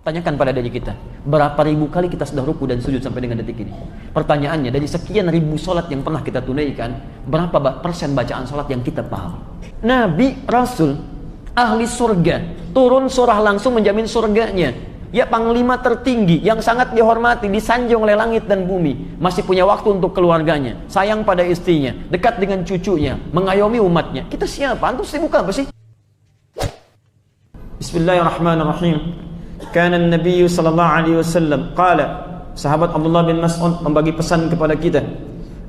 Tanyakan pada diri kita, berapa ribu kali kita sudah ruku dan sujud sampai dengan detik ini? Pertanyaannya, dari sekian ribu sholat yang pernah kita tunaikan, berapa persen bacaan sholat yang kita paham? Nabi, Rasul, ahli surga, turun surah langsung menjamin surganya. Ya, panglima tertinggi yang sangat dihormati, disanjung oleh langit dan bumi, masih punya waktu untuk keluarganya, sayang pada istrinya, dekat dengan cucunya, mengayomi umatnya. Kita siapa? Antum sibuk apa sih? Bismillahirrahmanirrahim. Kana Nabi sallallahu alaihi wasallam qala, sahabat Abdullah bin Mas'ud membagi pesan kepada kita,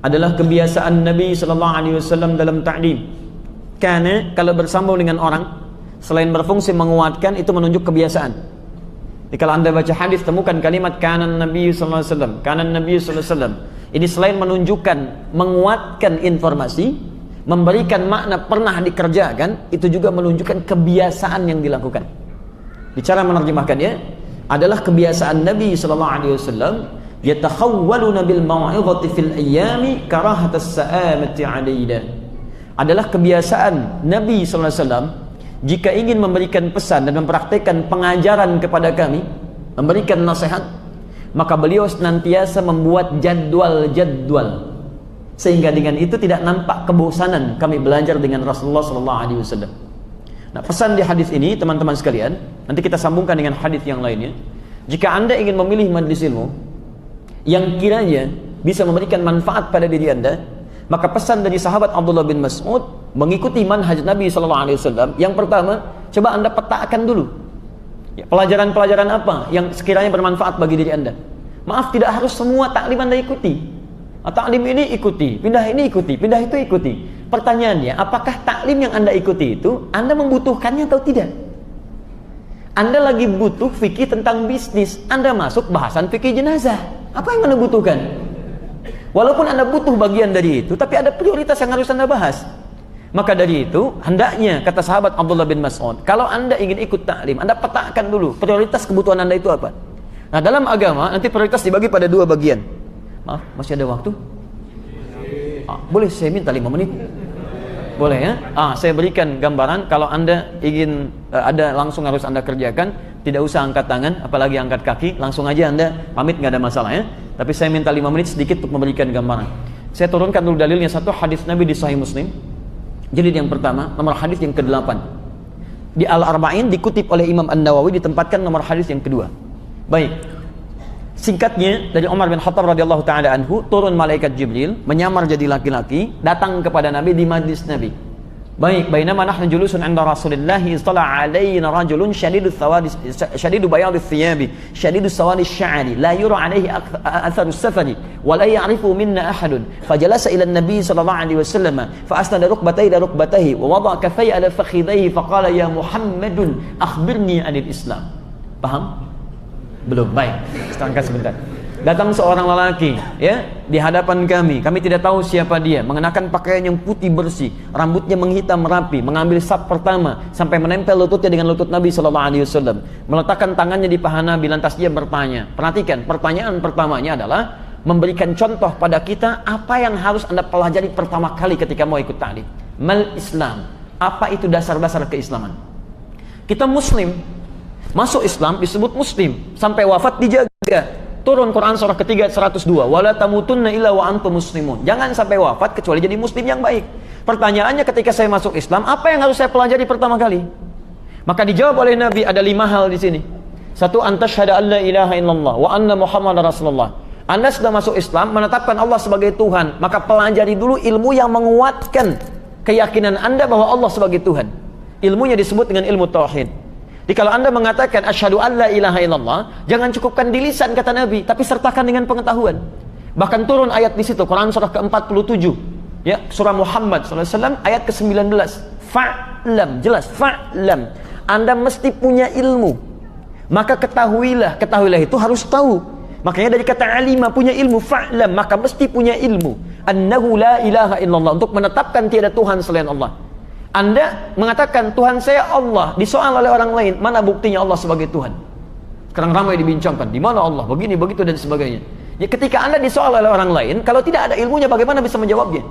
adalah kebiasaan Nabi sallallahu alaihi wasallam dalam ta'lim. Karena kalau bersambung dengan orang, selain berfungsi menguatkan, itu menunjuk kebiasaan. Jadi kalau Anda baca hadis, temukan kalimat kana Nabi sallallahu alaihi wasallam, kana Nabi sallallahu alaihi wasallam. Ini selain menunjukkan, menguatkan informasi, memberikan makna pernah dikerjakan, itu juga menunjukkan kebiasaan yang dilakukan. Bicara menerjemahkannya adalah kebiasaan Nabi sallallahu alaihi wasallam, yatakhawwaluna bil mau'izati fil ayyami karahatas sa'amati 'alaina. Adalah kebiasaan Nabi sallallahu alaihi wasallam jika ingin memberikan pesan dan mempraktikkan pengajaran kepada kami, memberikan nasihat, maka beliau senantiasa membuat jadwal-jadwal, sehingga dengan itu tidak nampak kebosanan kami belajar dengan Rasulullah sallallahu alaihi wasallam. Nah, pesan di hadis ini, teman-teman sekalian, nanti kita sambungkan dengan hadis yang lainnya. Jika Anda ingin memilih majelis ilmu yang kiranya bisa memberikan manfaat pada diri Anda, maka pesan dari sahabat Abdullah bin Mas'ud mengikuti manhaj Nabi sallallahu alaihi wasallam. Yang pertama, coba Anda petakan dulu ya, pelajaran-pelajaran apa yang sekiranya bermanfaat bagi diri Anda. Maaf, tidak harus semua taklim Anda ikuti. Taklim ini ikuti, pindah ini ikuti, pindah itu ikuti. Pertanyaannya, apakah taklim yang Anda ikuti itu Anda membutuhkannya atau tidak? Anda lagi butuh fikih tentang bisnis, Anda masuk bahasan fikih jenazah. Apa yang Anda butuhkan? Walaupun Anda butuh bagian dari itu, tapi ada prioritas yang harus Anda bahas. Maka dari itu, hendaknya, kata sahabat Abdullah bin Mas'ud, kalau Anda ingin ikut taklim, Anda petakan dulu prioritas kebutuhan Anda itu apa. Nah, dalam agama nanti prioritas dibagi pada dua bagian. Maaf, masih ada waktu? Boleh saya minta 5 menit? Boleh ya? Saya berikan gambaran. Kalau Anda ingin ada langsung harus Anda kerjakan, tidak usah angkat tangan, apalagi angkat kaki, langsung aja Anda pamit, nggak ada masalah ya. Tapi saya minta 5 menit sedikit untuk memberikan gambaran. Saya turunkan dulu dalilnya, satu hadis Nabi di Sahih Muslim. Jilid yang pertama, nomor hadis yang ke-8. Di Al-Arba'in dikutip oleh Imam An-Nawawi, ditempatkan nomor hadis yang kedua. Baik. Singkatnya, dari Umar bin Khattab radhiyallahu taala anhu, turun malaikat Jibril menyamar jadi laki-laki, datang kepada Nabi di majlis Nabi. Baik, bainama nahnu julusun 'inda Rasulillah istala 'alaina rajulun shadidu bayadis thiyabi, shadidu sawadis sya'ri, la yura 'alaihi atharu safari, wa la ya'rifu minna ahadun. Fajalasa ila an-nabi sallallahu alaihi wasallam, fa asnada rukbatayhi ila rukbatayhi, wa wada'a kaffayhi ala fakhidhayhi, fa qala ya Muhammadun akhbirni 'anil Islam. Paham? Belum, baik. Setangkat sebentar. Datang seorang lelaki ya di hadapan kami tidak tahu siapa dia, mengenakan pakaian yang putih bersih, rambutnya menghitam rapi, mengambil saf pertama sampai menempel lututnya dengan lutut Nabi sallallahu alaihi wasallam, meletakkan tangannya di paha Nabi, lantas dia bertanya. Perhatikan, pertanyaan pertamanya adalah memberikan contoh pada kita apa yang harus Anda pelajari pertama kali ketika mau ikut ta'lim. Mal Islam, apa itu dasar-dasar keislaman? Kita muslim, masuk Islam disebut muslim, sampai wafat dijaga. Turun Quran surah ketiga 102, wala tamutunna illa wa antum muslimun. Jangan sampai wafat kecuali jadi muslim yang baik. Pertanyaannya, ketika saya masuk Islam, apa yang harus saya pelajari pertama kali? Maka dijawab oleh Nabi, ada 5 hal di sini. Satu, antasyhadu an la ilaha illallah wa anna muhammadar rasulullah. Anda sudah masuk Islam, menetapkan Allah sebagai Tuhan, maka pelajari dulu ilmu yang menguatkan keyakinan Anda bahwa Allah sebagai Tuhan. Ilmunya disebut dengan ilmu tauhid. Jadi kalau Anda mengatakan asyhadu an la ilaha illallah, jangan cukupkan di lisan kata Nabi, tapi sertakan dengan pengetahuan. Bahkan turun ayat di situ, Quran surah ke-47, ya, surah Muhammad SAW ayat ke-19. Fa'lam, jelas, fa'lam. Anda mesti punya ilmu. Maka ketahuilah itu harus tahu. Makanya dari kata alima, punya ilmu, fa'lam, maka mesti punya ilmu. Annahu la ilaha illallah, untuk menetapkan tiada Tuhan selain Allah. Anda mengatakan Tuhan saya Allah, disoal oleh orang lain, mana buktinya Allah sebagai Tuhan? Sekarang ramai dibincangkan, di mana Allah, begini, begitu dan sebagainya. Ya, ketika Anda disoal oleh orang lain, kalau tidak ada ilmunya bagaimana bisa menjawabnya?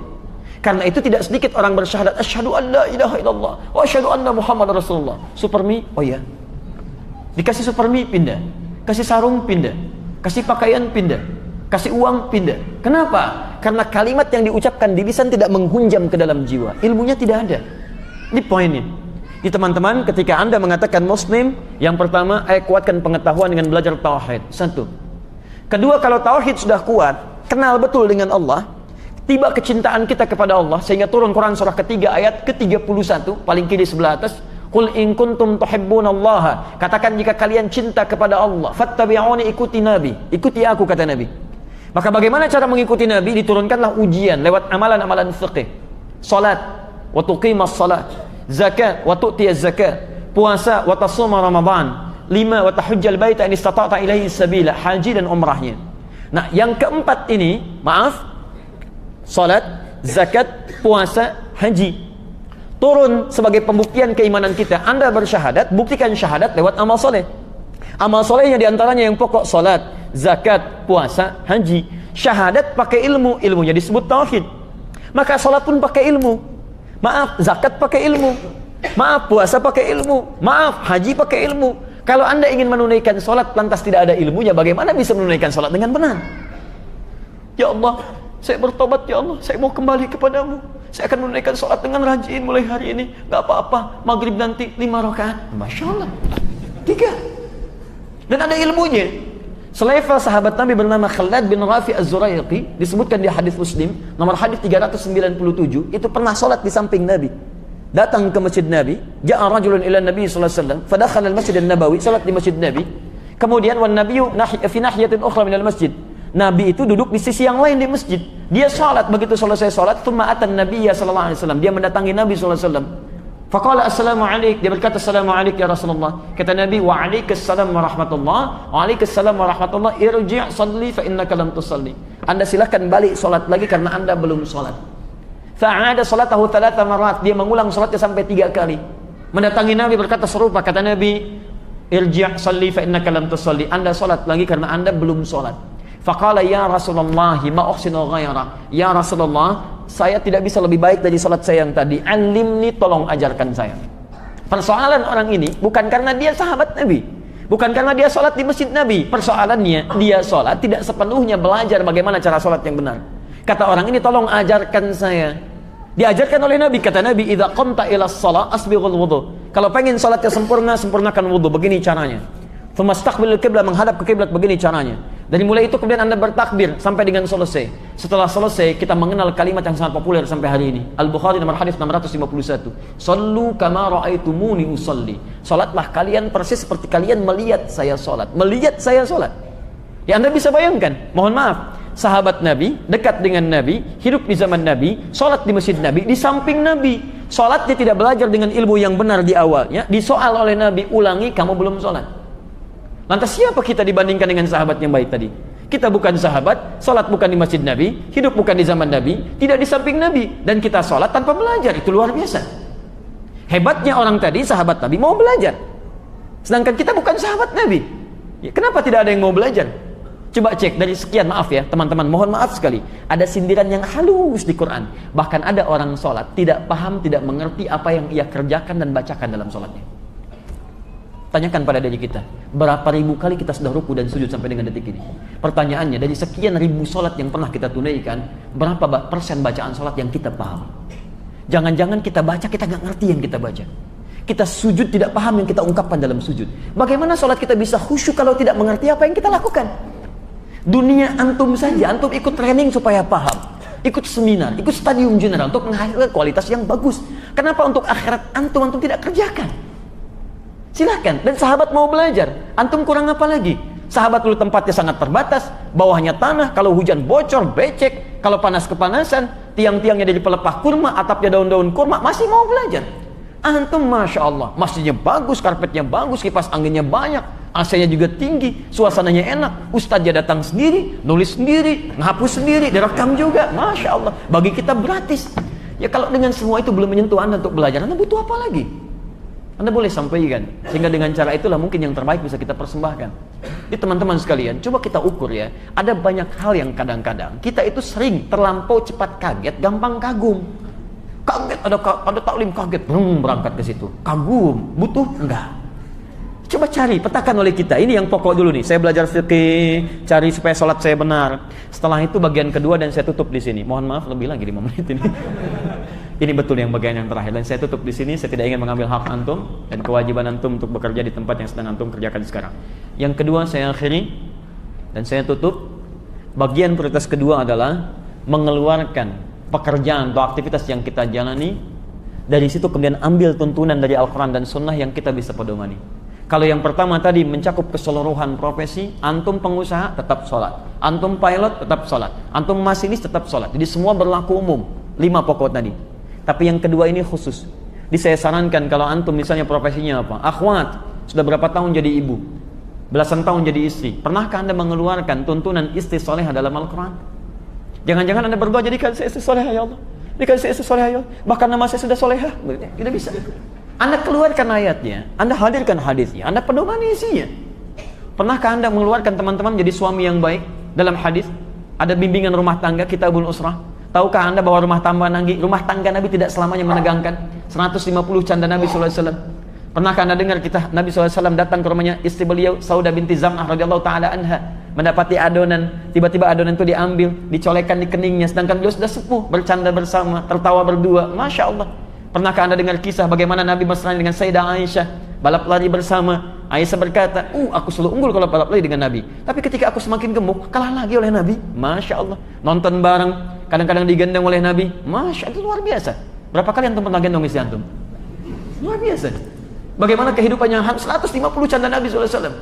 Karena itu tidak sedikit orang bersyahadat asyhadu an la ilaha illallah wa asyhadu anna Muhammadar Rasulullah. Supermi, oh ya. Dikasih super mie pindah, kasih sarung pindah, kasih pakaian pindah, kasih uang pindah. Kenapa? Karena kalimat yang diucapkan di lisan tidak menghunjam ke dalam jiwa, ilmunya tidak ada. Ini poinnya. Di teman-teman, ketika Anda mengatakan Muslim, yang pertama, kuatkan pengetahuan dengan belajar tauhid. Satu. Kedua, kalau tauhid sudah kuat, kenal betul dengan Allah, tiba kecintaan kita kepada Allah, sehingga turun Quran surah ketiga ayat ke-31, paling kiri sebelah atas. Qul in kuntum tuhibbunallaha, katakan jika kalian cinta kepada Allah, fattabi'uni, ikuti Nabi, ikuti aku, kata Nabi. Maka bagaimana cara mengikuti Nabi? Diturunkanlah ujian lewat amalan-amalan fiqih. Salat, wa tuqimas salat, zakat, wa tu'tiyaz zakat, puasa, wa tasuma Ramadan, 5 wa tahujjal baita in istata'ta ilaihi sabila, haji dan umrahnya. Nah, yang keempat ini, salat, zakat, puasa, haji, turun sebagai pembuktian keimanan kita. Anda bersyahadat, buktikan syahadat lewat amal soleh. Amal solehnya diantaranya yang pokok, salat, zakat, puasa, haji. Syahadat pakai ilmu, ilmunya disebut tauhid. Maka salat pun pakai ilmu. Maaf, zakat pakai ilmu. Maaf, puasa pakai ilmu. Maaf, haji pakai ilmu. Kalau Anda ingin menunaikan salat lantas tidak ada ilmunya, bagaimana bisa menunaikan salat dengan benar? Ya Allah, saya bertobat, ya Allah, saya mau kembali kepadamu. Saya akan menunaikan salat dengan rajin mulai hari ini. Gak apa-apa, maghrib nanti 5 rakaat. Masya Allah. 3. Dan ada ilmunya. Selevel sahabat Nabi bernama Khalad bin Rafi Az-Zuraiqi, disebutkan di hadis Muslim nomor hadis 397, itu pernah salat di samping Nabi. Datang ke masjid Nabi, ja'a rajulun ila Nabi sallallahu alaihi wasallam, fadakhala al-masjid an-nabawi, salat di masjid Nabi. Kemudian wan nabiyyu fi nahiyatin ukhra min al-masjid. Nabi itu duduk di sisi yang lain di masjid. Dia salat, begitu selesai salat, thumma atan nabiyya sallallahu alaihi wasallam, dia mendatangi Nabi sallallahu alaihi wasallam. Faqala assalamu alaik, dia berkata assalamu alaik ya Rasulullah. Kata Nabi, wa alaikassalam wa rahmatullah, wa alaikassalam wa rahmatullah, irji' salli fa innaka lam tusalli. Anda silakan balik salat lagi karena Anda belum salat. Fa'ada salatahu 3 marat, dia mengulang salatnya sampai 3 kali. Mendatangi Nabi berkata serupa, kata Nabi, irji' salli fa innaka lam tusalli. Anda salat lagi karena Anda belum salat. Faqala ya Rasulullah ma uhsinu ghaira. Ya Rasulullah, saya tidak bisa lebih baik dari salat saya yang tadi. Alimni, tolong ajarkan saya. Persoalan orang ini bukan karena dia sahabat Nabi, bukan karena dia salat di masjid Nabi. Persoalannya, dia salat tidak sepenuhnya belajar bagaimana cara salat yang benar. Kata orang ini, tolong ajarkan saya. Diajarkan oleh Nabi, kata Nabi, idza qamta ila shalah asbighul wudu. Kalau pengen salatnya sempurna, sempurnakan wudu. Begini caranya. Famastaqbilul qiblah, menghadap ke kiblat, begini caranya. Dari mulai itu kemudian Anda bertakbir sampai dengan selesai. Setelah selesai, kita mengenal kalimat yang sangat populer sampai hari ini. Al-Bukhari nomor hadis 651. Sallu kama ra'aitumuni usalli. Salatlah kalian persis seperti kalian melihat saya salat. Melihat saya salat. Ya, Anda bisa bayangkan, mohon maaf, sahabat Nabi, dekat dengan Nabi, hidup di zaman Nabi, salat di masjid Nabi, di samping Nabi. Salat dia tidak belajar dengan ilmu yang benar di awalnya, disoal oleh Nabi, ulangi, kamu belum salat. Lantas siapa kita dibandingkan dengan sahabat yang baik tadi? Kita bukan sahabat, salat bukan di masjid Nabi, hidup bukan di zaman Nabi, tidak di samping Nabi, dan kita salat tanpa belajar. Itu luar biasa. Hebatnya orang tadi, sahabat Nabi, mau belajar. Sedangkan kita bukan sahabat Nabi. Ya, kenapa tidak ada yang mau belajar? Coba cek dari sekian, maaf ya teman-teman, mohon maaf sekali, ada sindiran yang halus di Quran. Bahkan ada orang salat tidak paham, tidak mengerti apa yang ia kerjakan dan bacakan dalam salatnya. Tanyakan pada diri kita, berapa ribu kali kita sudah ruku dan sujud sampai dengan detik ini? Pertanyaannya, dari sekian ribu salat yang pernah kita tunaikan, berapa persen bacaan salat yang kita paham? Jangan-jangan kita baca, kita gak ngerti yang kita baca. Kita sujud tidak paham yang kita ungkapkan dalam sujud. Bagaimana salat kita bisa khusyuk kalau tidak mengerti apa yang kita lakukan? Dunia antum saja, antum ikut training supaya paham, ikut seminar, ikut stadium general untuk menghasilkan kualitas yang bagus. Kenapa untuk akhirat antum tidak kerjakan? Silahkan, dan sahabat mau belajar, antum kurang apa lagi? Sahabat dulu tempatnya sangat terbatas, bawahnya tanah, kalau hujan bocor, becek, kalau panas kepanasan, tiang-tiangnya dari pelepah kurma, atapnya daun-daun kurma, masih mau belajar. Antum Masya Allah, masjidnya bagus, karpetnya bagus, kipas anginnya banyak, AC-nya juga tinggi, suasananya enak, ustadznya datang sendiri, nulis sendiri, ngapus sendiri, direkam juga, Masya Allah, bagi kita gratis. Ya kalau dengan semua itu belum menyentuh Anda untuk belajar, Anda butuh apa lagi? Anda boleh sampaikan, sehingga dengan cara itulah mungkin yang terbaik bisa kita persembahkan. Jadi teman-teman sekalian, coba kita ukur ya, ada banyak hal yang kadang-kadang kita itu sering terlampau cepat kaget, gampang kagum. Kaget, ada taklim kaget, berangkat ke situ. Kagum, butuh? Enggak. Coba cari, petakan oleh kita. Ini yang pokok dulu nih. Saya belajar fikih, cari supaya sholat saya benar. Setelah itu bagian kedua dan saya tutup di sini. Mohon maaf lebih lagi 5 menit ini. Ini betul yang bagian yang terakhir dan saya tutup di sini. Saya tidak ingin mengambil hak antum dan kewajiban antum untuk bekerja di tempat yang sedang antum kerjakan sekarang. Yang kedua saya akhiri dan saya tutup. Bagian prioritas kedua adalah mengeluarkan pekerjaan atau aktivitas yang kita jalani. Dari situ kemudian ambil tuntunan dari Al-Quran dan Sunnah yang kita bisa pedomani. Kalau yang pertama tadi mencakup keseluruhan profesi, antum pengusaha tetap sholat, antum pilot tetap sholat, antum masinis tetap sholat. Jadi semua berlaku umum, 5 pokok tadi. Tapi yang kedua ini khusus. Jadi saya sarankan kalau antum misalnya profesinya apa? Akhwat, sudah berapa tahun jadi ibu? Belasan tahun jadi istri. Pernahkah anda mengeluarkan tuntunan istri soleha dalam Al-Quran? Jangan-jangan anda berdoa jadikan saya istri soleha ya Allah. Jadikan saya istri soleha ya Allah. Bahkan nama saya sudah soleha. Tidak bisa. Anda keluarkan ayatnya, Anda hadirkan hadisnya, Anda pedomani isinya. Pernahkah Anda mengeluarkan teman-teman jadi suami yang baik dalam hadis? Ada bimbingan rumah tangga, kitabul usrah. Tahukah Anda bahwa rumah tangga Nabi tidak selamanya menegangkan? 150 canda Nabi SAW. Pernahkah Anda dengar Nabi SAW datang ke rumahnya istri beliau Saudah binti Zam'ah radhiyallahu taala anha, mendapati adonan, tiba-tiba adonan itu diambil, dicolekkan di keningnya, sedangkan beliau sudah sepuh, bercanda bersama, tertawa berdua, Masya Allah. Pernahkah Anda dengar kisah bagaimana Nabi mesranya dengan Sayyidah Aisyah, balap lari bersama? Aisyah berkata, aku selalu unggul kalau balap lari dengan Nabi, tapi ketika aku semakin gemuk, kalah lagi oleh Nabi. Masya Allah. Nonton bareng, kadang-kadang digendong oleh Nabi. Masya Allah, itu luar biasa. Berapa kali antum pernah gendong istri antum? Luar biasa. Bagaimana kehidupannya 150 canda Nabi SAW.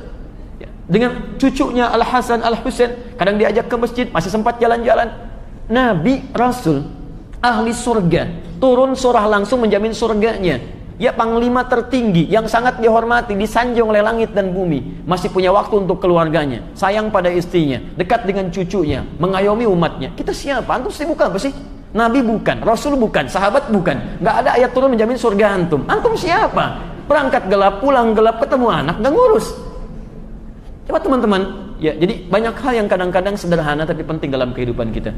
Ya. Dengan cucunya Al-Hasan, Al-Husain, kadang diajak ke masjid, masih sempat jalan-jalan. Nabi, Rasul, ahli surga, turun surah langsung menjamin surganya. Ya, panglima tertinggi yang sangat dihormati, disanjung oleh langit dan bumi, masih punya waktu untuk keluarganya, sayang pada istrinya, dekat dengan cucunya, mengayomi umatnya. Kita siapa? Antum sibuk apa sih? Nabi bukan, Rasul bukan, sahabat bukan. Nggak ada ayat turun menjamin surga antum. Antum siapa? Berangkat gelap, pulang gelap, ketemu anak, nggak ngurus. Coba teman-teman, ya, jadi banyak hal yang kadang-kadang sederhana tapi penting dalam kehidupan kita.